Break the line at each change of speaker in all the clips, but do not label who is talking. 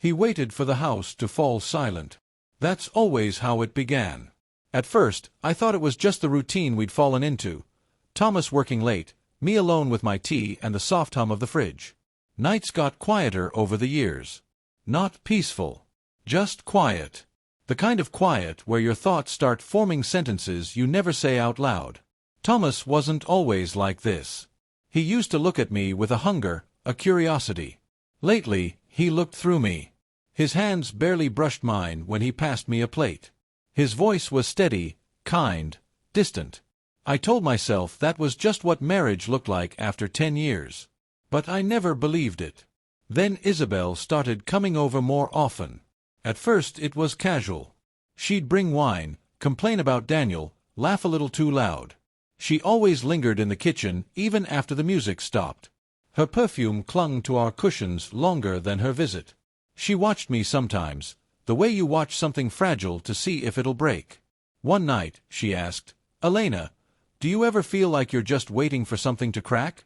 He waited for the house to fall silent. That's always how it began. At first, I thought it was just the routine we'd fallen into. Thomas working late, me alone with my tea and the soft hum of the fridge. Nights got quieter over the years. Not peaceful. Just quiet. The kind of quiet where your thoughts start forming sentences you never say out loud. Thomas wasn't always like this. He used to look at me with a hunger, a curiosity. Lately, he looked through me. His hands barely brushed mine when he passed me a plate. His voice was steady, kind, distant. I told myself that was just what marriage looked like after 10 years. But I never believed it. Then Isabel started coming over more often. At first it was casual. She'd bring wine, complain about Daniel, laugh a little too loud. She always lingered in the kitchen even after the music stopped. Her perfume clung to our cushions longer than her visit. She watched me sometimes, the way you watch something fragile to see if it'll break. One night, she asked, "Elena, do you ever feel like you're just waiting for something to crack?"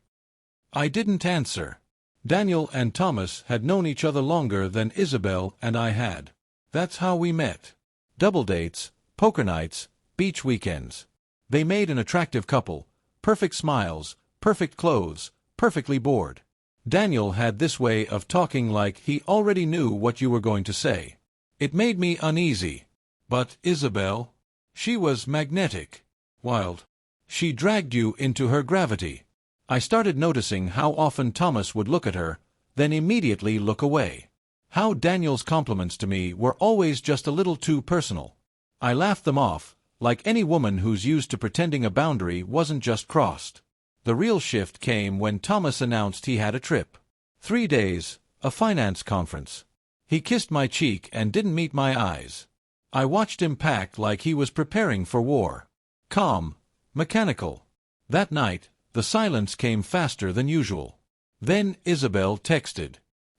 I didn't answer. Daniel and Thomas had known each other longer than Isabel and I had. That's how we met. Double dates, poker nights, beach weekends. They made an attractive couple, perfect smiles, perfect clothes, perfectly bored. Daniel had this way of talking like he already knew what you were going to say. It made me uneasy. But Isabel? She was magnetic. Wild. She dragged you into her gravity. I started noticing how often Thomas would look at her, then immediately look away. How Daniel's compliments to me were always just a little too personal. I laughed them off, like any woman who's used to pretending a boundary wasn't just crossed. The real shift came when Thomas announced he had a trip. 3 days, a finance conference. He kissed my cheek and didn't meet my eyes. I watched him pack like he was preparing for war. Calm, mechanical. That night, the silence came faster than usual. Then Isabel texted,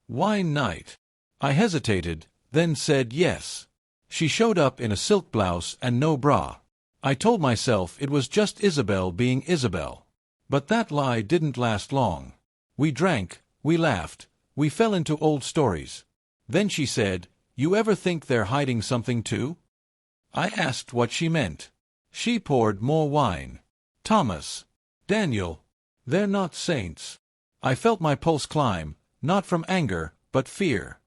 "Wine night." I hesitated, then said yes. She showed up in a silk blouse and no bra. I told myself it was just Isabel being Isabel. But that lie didn't last long. We drank, we laughed, we fell into old stories. Then she said, "You ever think they're hiding something too?" I asked what she meant. She poured more wine. "Thomas, Daniel, they're not saints." I felt my pulse climb, not from anger, but fear.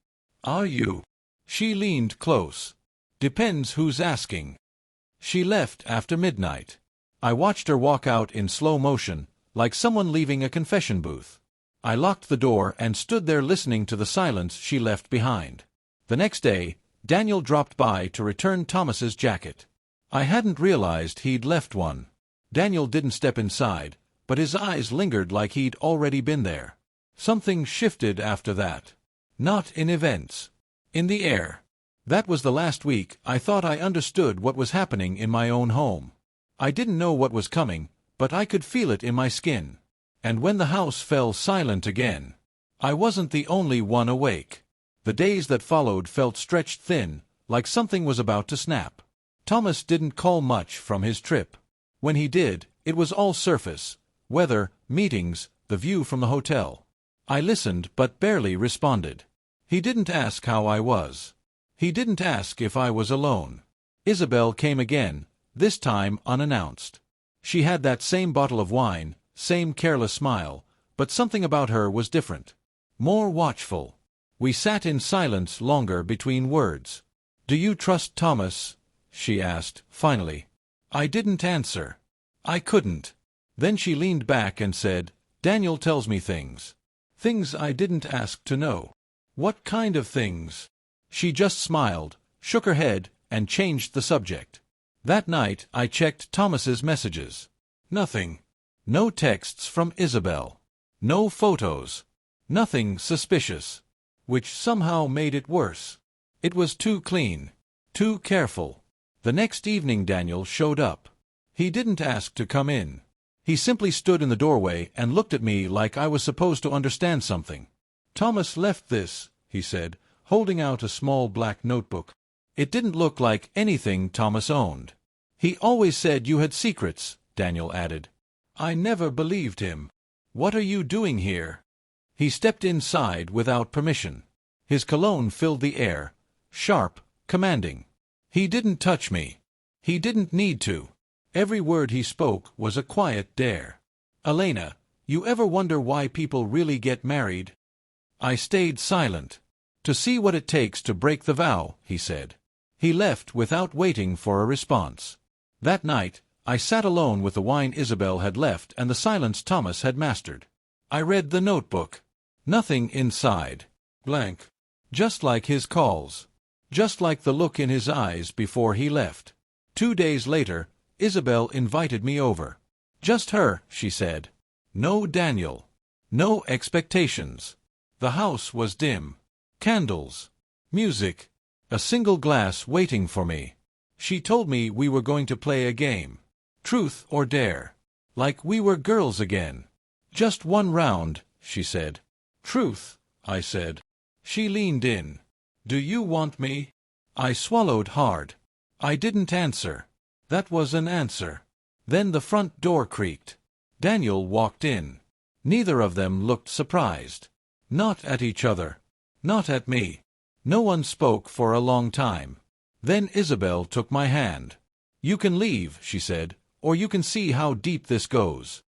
"Are you?" She leaned close. "Depends who's asking." She left after midnight. I watched her walk out in slow motion, like someone leaving a confession booth. I locked the door and stood there listening to the silence she left behind. The next day, Daniel dropped by to return Thomas's jacket. I hadn't realized he'd left one. Daniel didn't step inside, but his eyes lingered like he'd already been there. Something shifted after that. Not in events. In the air. That was the last week I thought I understood what was happening in my own home. I didn't know what was coming, but I could feel it in my skin. And when the house fell silent again, I wasn't the only one awake. The days that followed felt stretched thin, like something was about to snap. Thomas didn't call much from his trip. When he did, it was all surface: weather, meetings, the view from the hotel. I listened but barely responded. He didn't ask how I was. He didn't ask if I was alone. Isabel came again, this time unannounced. She had that same bottle of wine, same careless smile, but something about her was different. More watchful. We sat in silence longer between words. "Do you trust Thomas?" she asked, finally. I didn't answer. I couldn't. Then she leaned back and said, "Daniel tells me things. Things I didn't ask to know." "What kind of things?" She just smiled, shook her head, and changed the subject. That night I checked Thomas's messages. Nothing. No texts from Isabel. No photos. Nothing suspicious. Which somehow made it worse. It was too clean. Too careful. The next evening Daniel showed up. He didn't ask to come in. He simply stood in the doorway and looked at me like I was supposed to understand something. "Thomas left this," he said, holding out a small black notebook. It didn't look like anything Thomas owned. "He always said you had secrets," Daniel added. I never believed him. "What are you doing here?" He stepped inside without permission. His cologne filled the air, sharp, commanding. He didn't touch me. He didn't need to. Every word he spoke was a quiet dare. "Elena, you ever wonder why people really get married?" I stayed silent. "To see what it takes to break the vow," he said. He left without waiting for a response. That night, I sat alone with the wine Isabel had left and the silence Thomas had mastered. I read the notebook. Nothing inside. Blank. Just like his calls. Just like the look in his eyes before he left. 2 days later, Isabel invited me over. Just her, she said. No Daniel. No expectations. The house was dim. Candles. Music. A single glass waiting for me. She told me we were going to play a game. Truth or dare. Like we were girls again. Just one round, she said. Truth, I said. She leaned in. Do you want me? I swallowed hard. I didn't answer. That was an answer. Then the front door creaked. Daniel walked in. Neither of them looked surprised. Not at each other. Not at me. No one spoke for a long time. Then Isabel took my hand. You can leave, she said, or you can see how deep this goes.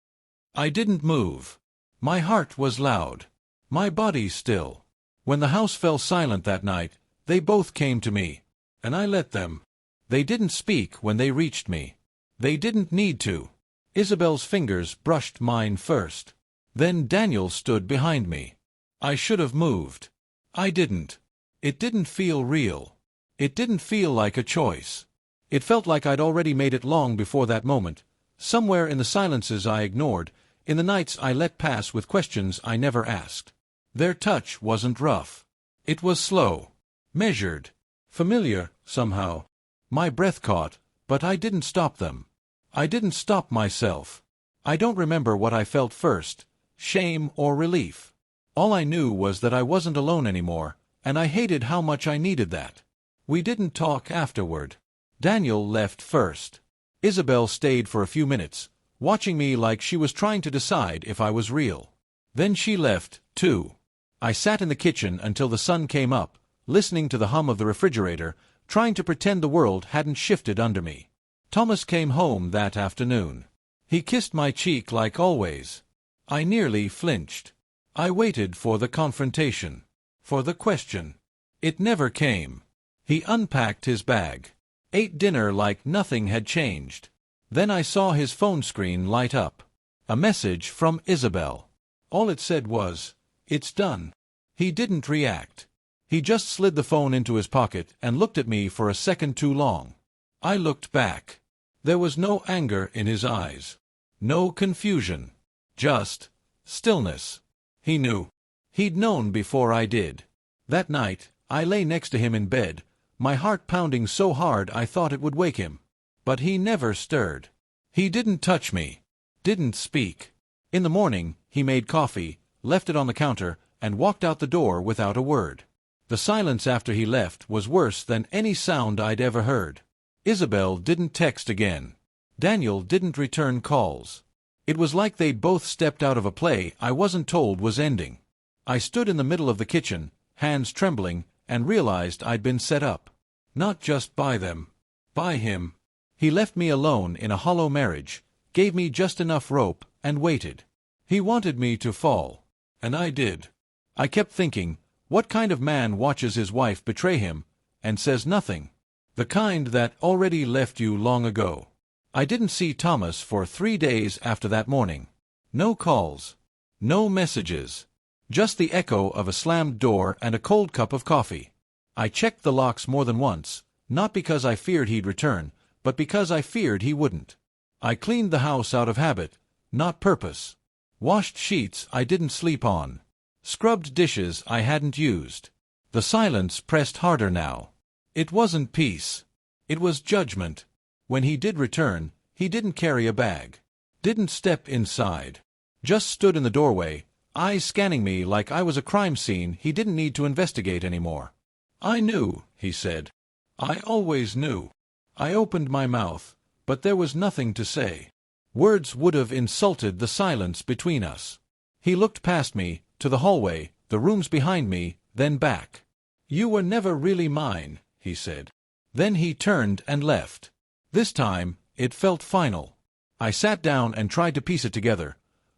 I didn't move. My heart was loud. My body still. When the house fell silent that night, they both came to me. And I let them. They didn't speak when they reached me. They didn't need to. Isabel's fingers brushed mine first. Then Daniel stood behind me. I should have moved. I didn't. It didn't feel real. It didn't feel like a choice. It felt like I'd already made it long before that moment, somewhere in the silences I ignored, in the nights I let pass with questions I never asked. Their touch wasn't rough. It was slow, measured, familiar, somehow. My breath caught, but I didn't stop them. I didn't stop myself. I don't remember what I felt first, shame or relief. All I knew was that I wasn't alone anymore, and I hated how much I needed that. We didn't talk afterward. Daniel left first. Isabel stayed for a few minutes, watching me like she was trying to decide if I was real. Then she left, too. I sat in the kitchen until the sun came up, listening to the hum of the refrigerator, trying to pretend the world hadn't shifted under me. Thomas came home that afternoon. He kissed my cheek like always. I nearly flinched. I waited for the confrontation. For the question. It never came. He unpacked his bag. Ate dinner like nothing had changed. Then I saw his phone screen light up. A message from Isabel. All it said was, "It's done." He didn't react. He just slid the phone into his pocket and looked at me for a second too long. I looked back. There was no anger in his eyes. No confusion. Just stillness. He knew. He'd known before I did. That night, I lay next to him in bed, my heart pounding so hard I thought it would wake him. But he never stirred. He didn't touch me. Didn't speak. In the morning, he made coffee, left it on the counter, and walked out the door without a word. The silence after he left was worse than any sound I'd ever heard. Isabel didn't text again. Daniel didn't return calls. It was like they'd both stepped out of a play I wasn't told was ending. I stood in the middle of the kitchen, hands trembling, and realized I'd been set up. Not just by them. By him. He left me alone in a hollow marriage, gave me just enough rope, and waited. He wanted me to fall. And I did. I kept thinking, what kind of man watches his wife betray him, and says nothing? The kind that already left you long ago. I didn't see Thomas for 3 days after that morning. No calls. No messages. Just the echo of a slammed door and a cold cup of coffee. I checked the locks more than once, not because I feared he'd return, but because I feared he wouldn't. I cleaned the house out of habit, not purpose. Washed sheets I didn't sleep on. Scrubbed dishes I hadn't used. The silence pressed harder now. It wasn't peace. It was judgment. When he did return, he didn't carry a bag. Didn't step inside. Just stood in the doorway, eyes scanning me like I was a crime scene he didn't need to investigate anymore. I knew, he said. I always knew. I opened my mouth, but there was nothing to say. Words would have insulted the silence between us. He looked past me, to the hallway, the rooms behind me, then back. "You were never really mine," he said. Then he turned and left. This time, it felt final. I sat down and tried to piece it together.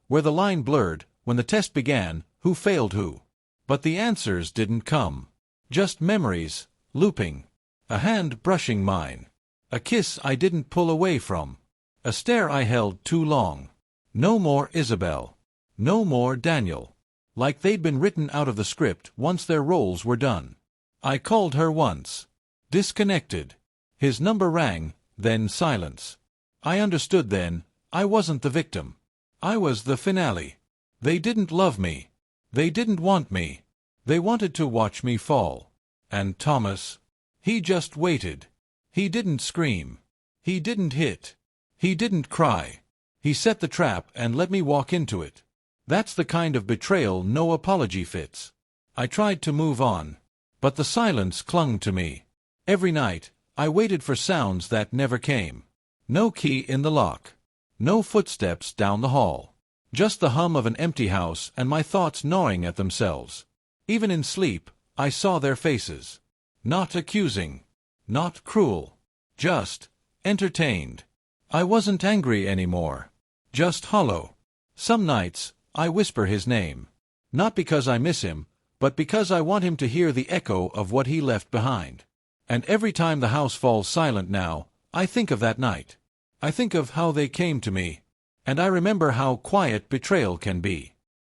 Where the line blurred, when the test began, who failed who? But the answers didn't come. Just memories, looping. A hand brushing mine. A kiss I didn't pull away from. A stare I held too long. No more Isabel. No more Daniel. Like they'd been written out of the script once their roles were done. I called her once. Disconnected. His number rang, then silence. I understood then, I wasn't the victim. I was the finale. They didn't love me. They didn't want me. They wanted to watch me fall. And Thomas? He just waited. He didn't scream. He didn't hit. He didn't cry. He set the trap and let me walk into it. That's the kind of betrayal no apology fits. I tried to move on. But the silence clung to me. Every night, I waited for sounds that never came. No key in the lock. No footsteps down the hall. Just the hum of an empty house and my thoughts gnawing at themselves. Even in sleep, I saw their faces. Not accusing. Not cruel. Just entertained. I wasn't angry anymore. Just hollow. Some nights, I whisper his name. Not because I miss him, but because I want him to hear the echo of what he left behind. And every time the house falls silent now, I think of that night. I think of how they came to me. And I remember how quiet betrayal can be.